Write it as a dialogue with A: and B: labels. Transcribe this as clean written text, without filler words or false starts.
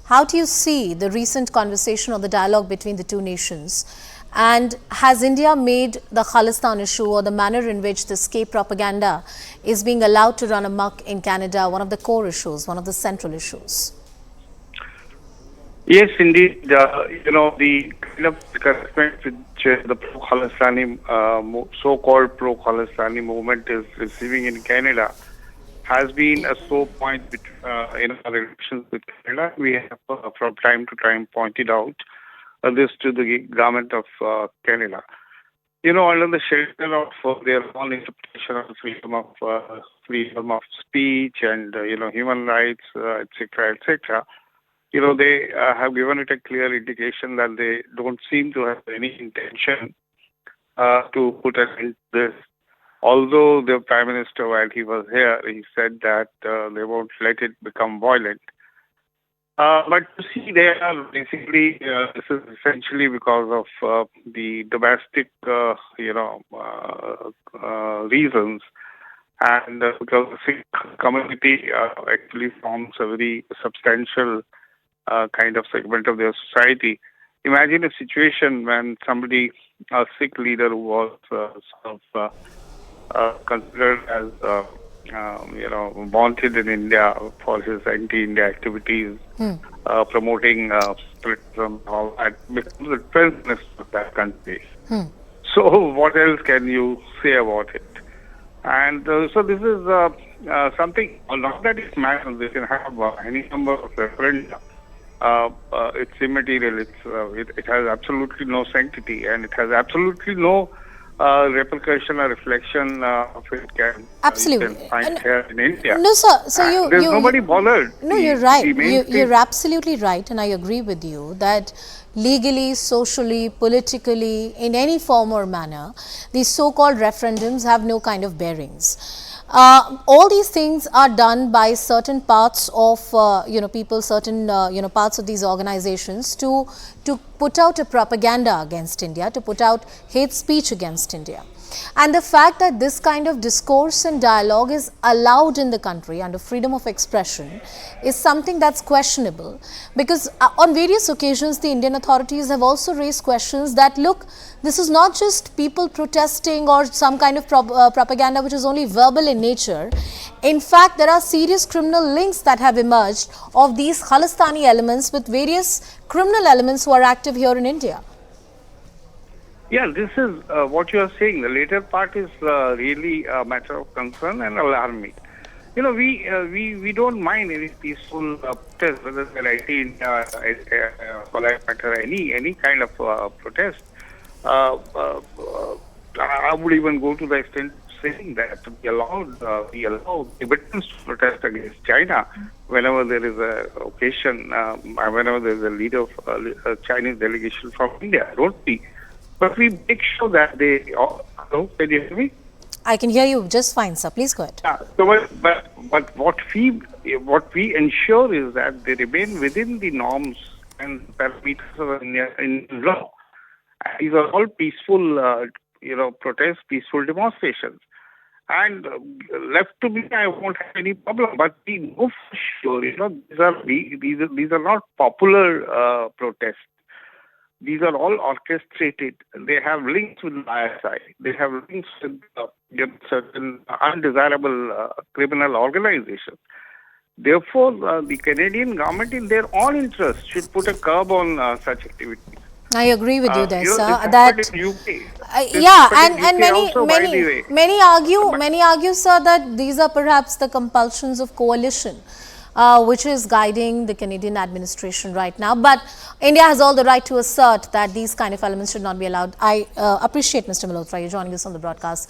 A: how do you see the recent conversation or the dialogue between the two nations? And has India made the Khalistan issue or the manner in which this K propaganda is being allowed to run amok in Canada one of the core issues, one of the central issues?
B: Yes, indeed. The kind of discouragement which the pro-Khalistani, so-called pro-Khalistani movement is receiving in Canada has been a sore point in our relations with Canada. We have, from time to time, pointed out this to the government of Canada. Under the shelter of their own interpretation of freedom of speech and human rights, etc., etc. They have given it a clear indication that they don't seem to have any intention to put an end to this. Although the Prime Minister, while he was here, he said that they won't let it become violent. But you see, they are basically, this is essentially because of the domestic, reasons. And because the Sikh community actually forms a very substantial kind of segment of their society. Imagine a situation when somebody, a Sikh leader who was considered as, wanted in India for his anti-India activities, promoting separatism, all that, becomes the president of that country. So what else can you say about it? And so this is something, not that it's matters, they can have any number of referenda. It's immaterial. It has absolutely no sanctity, and it has absolutely no repercussion or reflection of it can find here in India.
A: No, sir. So
B: there's nobody bothered.
A: No, you're right. You're absolutely right, and I agree with you that legally, socially, politically, in any form or manner, these so-called referendums have no kind of bearings. All these things are done by certain parts of people, certain parts of these organizations to put out a propaganda against India, to put out hate speech against India. And the fact that this kind of discourse and dialogue is allowed in the country under freedom of expression is something that's questionable, because on various occasions the Indian authorities have also raised questions that, look, this is not just people protesting or some kind of propaganda which is only verbal in nature. In fact, there are serious criminal links that have emerged of these Khalistani elements with various criminal elements who are active here in India.
B: Yeah, this is what you are saying. The later part is really a matter of concern and alarming. We don't mind any peaceful protest, whether it's anti-India, for that matter, any kind of protest. I would even go to the extent of saying that we allow Tibetans to protest against China whenever there is a occasion, whenever there is a leader of a Chinese delegation from India. I don't see. But we make sure that they. Hello, can you hear me?
A: I can hear you just fine, sir. Please go ahead.
B: So, but what we ensure is that they remain within the norms and parameters of Indian law. These are all peaceful, protests, peaceful demonstrations. And left to me, I won't have any problem. But we know for sure, these are not popular protests. These are all orchestrated. They have links with ISI. They have links with certain undesirable criminal organizations. Therefore, the Canadian government, in their own interest, should put a curb on such activities.
A: I agree with you there, sir. Many argue, sir, that these are perhaps the compulsions of coalition, which is guiding the Canadian administration right now. But India has all the right to assert that these kind of elements should not be allowed. I appreciate, Mr. Malhotra, you joining us on the broadcast.